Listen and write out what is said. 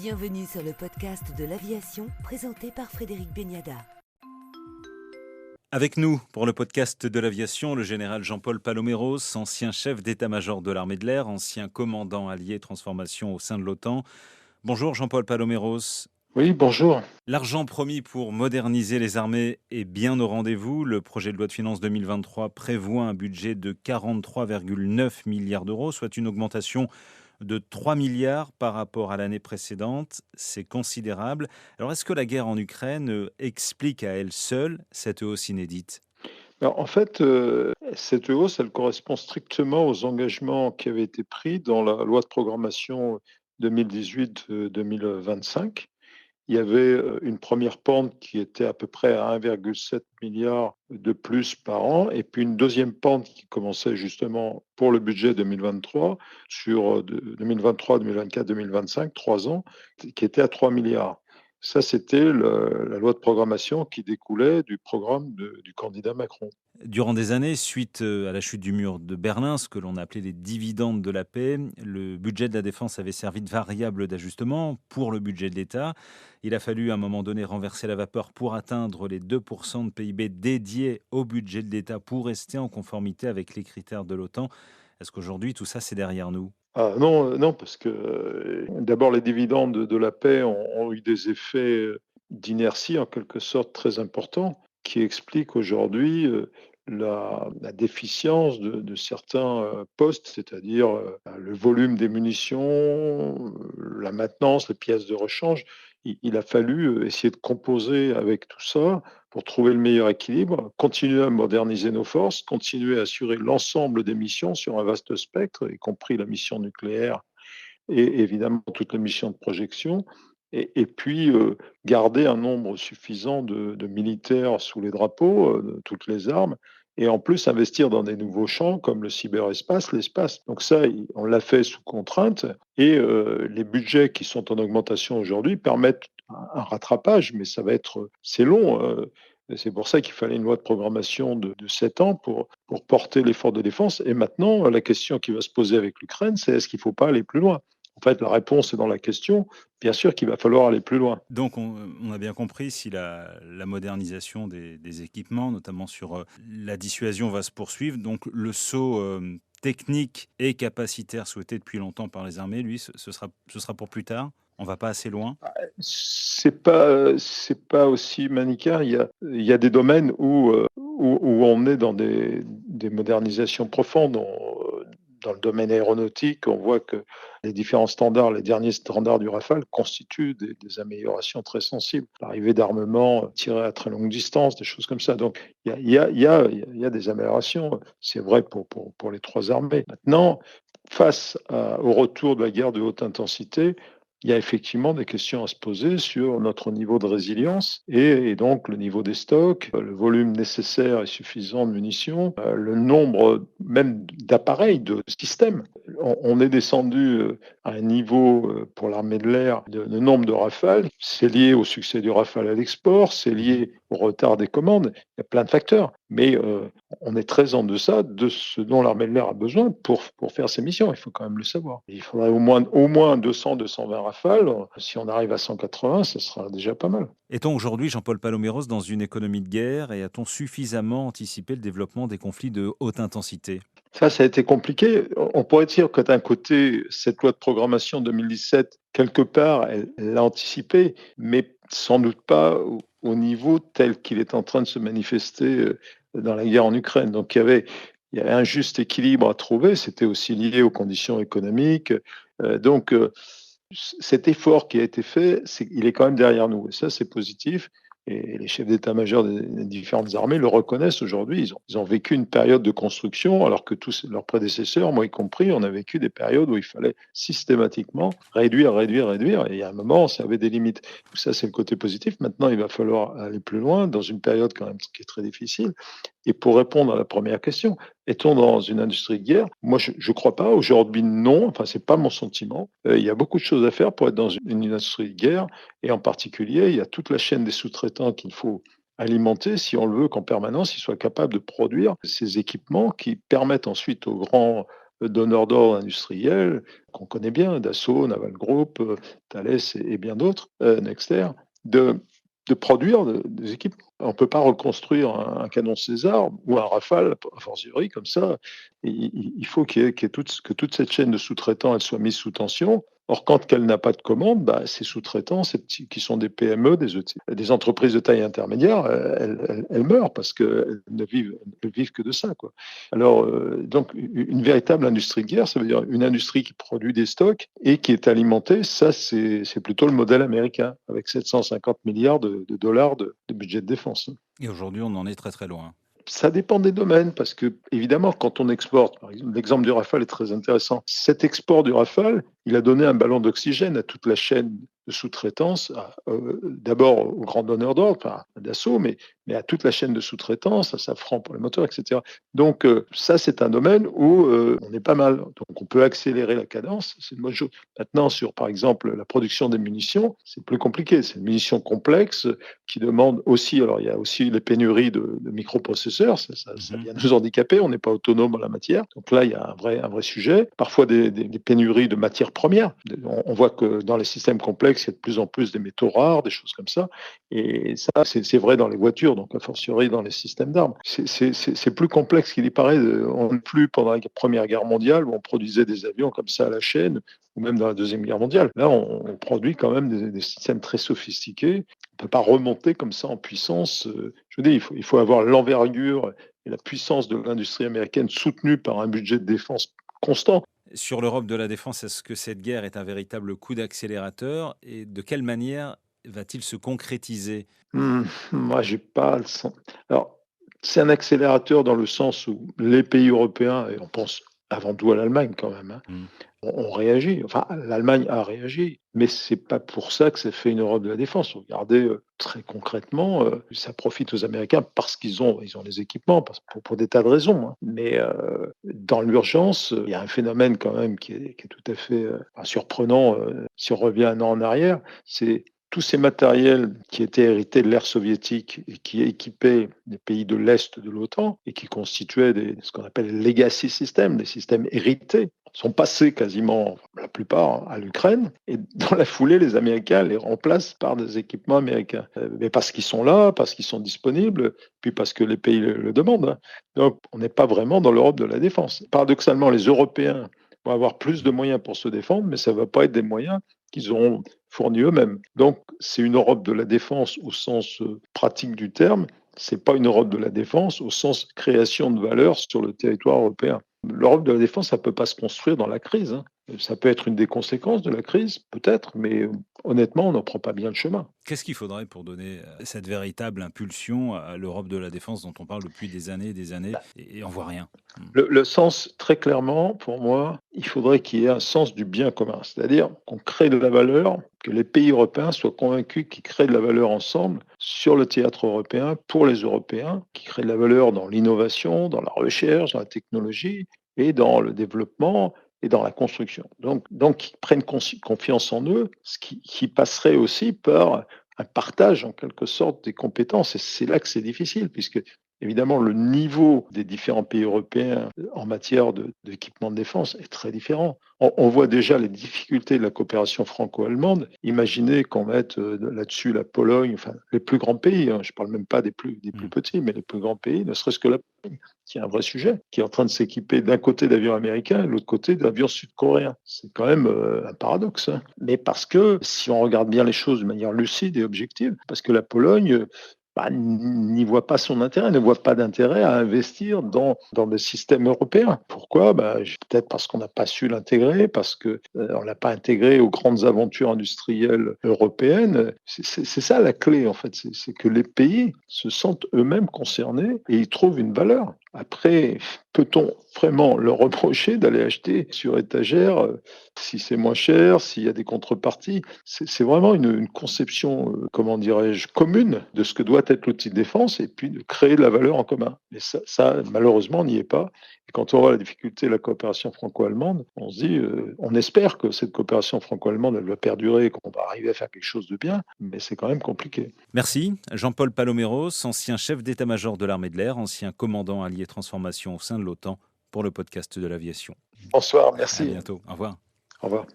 Bienvenue sur le podcast de l'aviation présenté par Frédéric Beniada. Avec nous, pour le podcast de l'aviation, le général Jean-Paul Paloméros, ancien chef d'état-major de l'armée de l'air, ancien commandant allié transformation au sein de l'OTAN. Bonjour Jean-Paul Paloméros. Oui, bonjour. L'argent promis pour moderniser les armées est bien au rendez-vous. Le projet de loi de finances 2023 prévoit un budget de 43,9 milliards d'euros, soit une augmentation de 3 milliards par rapport à l'année précédente. C'est considérable. Alors, est-ce que la guerre en Ukraine explique à elle seule cette hausse inédite ? Alors, en fait, cette hausse, elle correspond strictement aux engagements qui avaient été pris dans la loi de programmation 2018-2025. Il y avait une première pente qui était à peu près à 1,7 milliard de plus par an, et puis une deuxième pente qui commençait justement pour le budget 2023, sur 2023, 2024, 2025, 3 ans, qui était à 3 milliards. Ça, c'était la loi de programmation qui découlait du programme du candidat Macron. Durant des années, suite à la chute du mur de Berlin, ce que l'on appelait les dividendes de la paix, le budget de la défense avait servi de variable d'ajustement pour le budget de l'État. Il a fallu à un moment donné renverser la vapeur pour atteindre les 2% de PIB dédiés au budget de l'État pour rester en conformité avec les critères de l'OTAN. Est-ce qu'aujourd'hui, tout ça, c'est derrière nous ? Ah, non, non, parce que d'abord, les dividendes de la paix ont eu des effets d'inertie, en quelque sorte, très importants, qui expliquent aujourd'hui la déficience de certains postes, c'est-à-dire le volume des munitions, la maintenance, les pièces de rechange. Il a fallu essayer de composer avec tout ça pour trouver le meilleur équilibre, continuer à moderniser nos forces, continuer à assurer l'ensemble des missions sur un vaste spectre, y compris la mission nucléaire et évidemment toutes les missions de projection, et puis garder un nombre suffisant de militaires sous les drapeaux, de toutes les armes, et en plus investir dans des nouveaux champs comme le cyberespace, l'espace. Donc ça, on l'a fait sous contrainte, et les budgets qui sont en augmentation aujourd'hui permettent un rattrapage, mais c'est long. C'est pour ça qu'il fallait une loi de programmation de 7 ans pour porter l'effort de défense. Et maintenant, la question qui va se poser avec l'Ukraine, c'est est-ce qu'il ne faut pas aller plus loin? En fait, la réponse est dans la question. Bien sûr qu'il va falloir aller plus loin. Donc, on a bien compris, si la modernisation des équipements, notamment sur la dissuasion, va se poursuivre, donc le saut technique et capacitaire souhaité depuis longtemps par les armées, lui, ce sera pour plus tard. On ne va pas assez loin. C'est pas aussi manichéen. Il y a des domaines où on est dans des modernisations profondes. Dans le domaine aéronautique, on voit que les différents standards, les derniers standards du Rafale constituent des améliorations très sensibles. L'arrivée d'armements tirés à très longue distance, des choses comme ça. Donc, il y a des améliorations. C'est vrai pour les trois armées. Maintenant, face au retour de la guerre de haute intensité, il y a effectivement des questions à se poser sur notre niveau de résilience et donc le niveau des stocks, le volume nécessaire et suffisant de munitions, le nombre même d'appareils, de systèmes. On est descendu à un niveau pour l'armée de l'air de nombre de Rafales. C'est lié au succès du Rafale à l'export, c'est lié au retard des commandes. Il y a plein de facteurs. Mais on est très en deçà de ce dont l'armée de l'air a besoin pour faire ses missions. Il faut quand même le savoir. Il faudrait au moins 200, 220 Rafales. Si on arrive à 180, ce sera déjà pas mal. Est-on aujourd'hui, Jean-Paul Paloméros, dans une économie de guerre et a-t-on suffisamment anticipé le développement des conflits de haute intensité ? Ça a été compliqué. On pourrait dire que d'un côté, cette loi de programmation 2017, quelque part, elle l'a anticipé, mais sans doute pas au niveau tel qu'il est en train de se manifester dans la guerre en Ukraine. Donc il y avait un juste équilibre à trouver. C'était aussi lié aux conditions économiques. Donc cet effort qui a été fait, il est quand même derrière nous. Et ça, c'est positif. Et les chefs d'état-major des différentes armées le reconnaissent aujourd'hui. Ils ont vécu une période de construction, alors que tous leurs prédécesseurs, moi y compris, on a vécu des périodes où il fallait systématiquement réduire, réduire, réduire. Et il y a un moment, ça avait des limites. Ça, c'est le côté positif. Maintenant, il va falloir aller plus loin dans une période quand même qui est très difficile. Et pour répondre à la première question, est-on dans une industrie de guerre? Moi, je ne crois pas. Aujourd'hui, non. Enfin, c'est pas mon sentiment. Il y a beaucoup de choses à faire pour être dans une industrie de guerre. Et en particulier, il y a toute la chaîne des sous-traitants qu'il faut alimenter si on le veut qu'en permanence, ils soient capables de produire ces équipements qui permettent ensuite aux grands donneurs d'ordre industriels qu'on connaît bien, Dassault, Naval Group, Thales et bien d'autres, Nexter, de produire des équipements. On ne peut pas reconstruire un canon César ou un Rafale, a fortiori, comme ça. Il faut que toute cette chaîne de sous-traitants elle soit mise sous tension. Or, quand elle n'a pas de commande, ces sous-traitants, qui sont des PME, des entreprises de taille intermédiaire, elles meurent parce qu'elles ne vivent que de ça, quoi. Alors, donc, une véritable industrie de guerre, ça veut dire une industrie qui produit des stocks et qui est alimentée. Ça, c'est plutôt le modèle américain, avec 750 milliards de dollars de budget de défense. Et aujourd'hui, on en est très très loin. Ça dépend des domaines, parce que, évidemment, quand on exporte, par exemple, l'exemple du Rafale est très intéressant. Cet export du Rafale, il a donné un ballon d'oxygène à toute la chaîne de sous-traitance, d'abord aux grands donneurs d'ordre, à Dassault, mais à toute la chaîne de sous-traitance, à Safran pour les moteurs, etc. Donc, ça, c'est un domaine où on est pas mal. Donc, on peut accélérer la cadence, c'est une bonne chose. Maintenant, sur, par exemple, la production des munitions, c'est plus compliqué. C'est une munition complexe qui demande aussi, alors il y a aussi les pénuries de microprocesseurs, ça vient nous handicaper, on n'est pas autonome en la matière. Donc là, il y a un vrai sujet. Parfois, des pénuries de matières premières. On voit que dans les systèmes complexes, il y a de plus en plus des métaux rares, des choses comme ça. Et ça, c'est vrai dans les voitures, donc a fortiori dans les systèmes d'armes. C'est plus complexe qu'il y paraît. On n'est plus pendant la Première Guerre mondiale où on produisait des avions comme ça à la chaîne, ou même dans la Deuxième Guerre mondiale. Là, on produit quand même des systèmes très sophistiqués. On ne peut pas remonter comme ça en puissance. Je veux dire, il faut avoir l'envergure et la puissance de l'industrie américaine soutenue par un budget de défense constant. Sur l'Europe de la défense, est-ce que cette guerre est un véritable coup d'accélérateur et de quelle manière va-t-il se concrétiser? Moi, j'ai pas le sens. Alors, c'est un accélérateur dans le sens où les pays européens, et on pense avant tout à l'Allemagne quand même, ont réagi. Enfin, l'Allemagne a réagi, mais c'est pas pour ça que ça fait une Europe de la défense. Regardez, très concrètement, ça profite aux Américains parce qu'ils ont les équipements, pour des tas de raisons. Mais dans l'urgence, il y a un phénomène quand même qui est tout à fait surprenant. Si on revient un an en arrière, c'est tous ces matériels qui étaient hérités de l'ère soviétique et qui équipaient les pays de l'Est de l'OTAN et qui constituaient ce qu'on appelle les legacy systems, des systèmes hérités, sont passés quasiment, la plupart, à l'Ukraine. Et dans la foulée, les Américains les remplacent par des équipements américains. Mais parce qu'ils sont là, parce qu'ils sont disponibles, puis parce que les pays le demandent. Donc, on n'est pas vraiment dans l'Europe de la défense. Paradoxalement, les Européens vont avoir plus de moyens pour se défendre, mais ça ne va pas être des moyens qu'ils auront fournis eux-mêmes. Donc, c'est une Europe de la défense au sens pratique du terme. C'est pas une Europe de la défense au sens création de valeur sur le territoire européen. L'Europe de la défense, ça peut pas se construire dans la crise. Ça peut être une des conséquences de la crise, peut-être, mais honnêtement, on n'en prend pas bien le chemin. Qu'est-ce qu'il faudrait pour donner cette véritable impulsion à l'Europe de la défense dont on parle depuis des années et on voit rien? Le sens, très clairement, pour moi, il faudrait qu'il y ait un sens du bien commun, c'est-à-dire qu'on crée de la valeur, que les pays européens soient convaincus qu'ils créent de la valeur ensemble sur le théâtre européen pour les Européens, qui créent de la valeur dans l'innovation, dans la recherche, dans la technologie et dans le développement et dans la construction. Donc qu'ils prennent confiance en eux, ce qui passerait aussi par un partage en quelque sorte des compétences. Et c'est là que c'est difficile, puisque évidemment, le niveau des différents pays européens en matière d'équipement de défense est très différent. On voit déjà les difficultés de la coopération franco-allemande. Imaginez qu'on mette là-dessus la Pologne, enfin les plus grands pays, je ne parle même pas des plus petits, mais les plus grands pays, ne serait-ce que la Pologne, qui est un vrai sujet, qui est en train de s'équiper d'un côté d'avions américains et de l'autre côté d'avions sud-coréens. C'est quand même un paradoxe. Mais parce que si on regarde bien les choses de manière lucide et objective, parce que la Pologne n'y voit pas son intérêt, ne voit pas d'intérêt à investir dans le système européen. Pourquoi? Peut-être parce qu'on n'a pas su l'intégrer, parce qu'on ne l'a pas intégré aux grandes aventures industrielles européennes. C'est ça la clé, en fait. C'est que les pays se sentent eux-mêmes concernés et ils trouvent une valeur. Après, peut-on vraiment leur reprocher d'aller acheter sur étagère si c'est moins cher, s'il y a des contreparties? C'est vraiment une conception, comment dirais-je, commune de ce que doit être l'outil de défense et puis de créer de la valeur en commun. Mais ça malheureusement, on n'y est pas. Et quand on voit la difficulté de la coopération franco-allemande, on se dit, on espère que cette coopération franco-allemande, elle va perdurer et qu'on va arriver à faire quelque chose de bien, mais c'est quand même compliqué. Merci. Jean-Paul Paloméros, ancien chef d'état-major de l'armée de l'air, ancien commandant allié transformation au sein de l'OTAN, pour le podcast de l'aviation. Bonsoir, À merci. bientôt. Au revoir. Au revoir.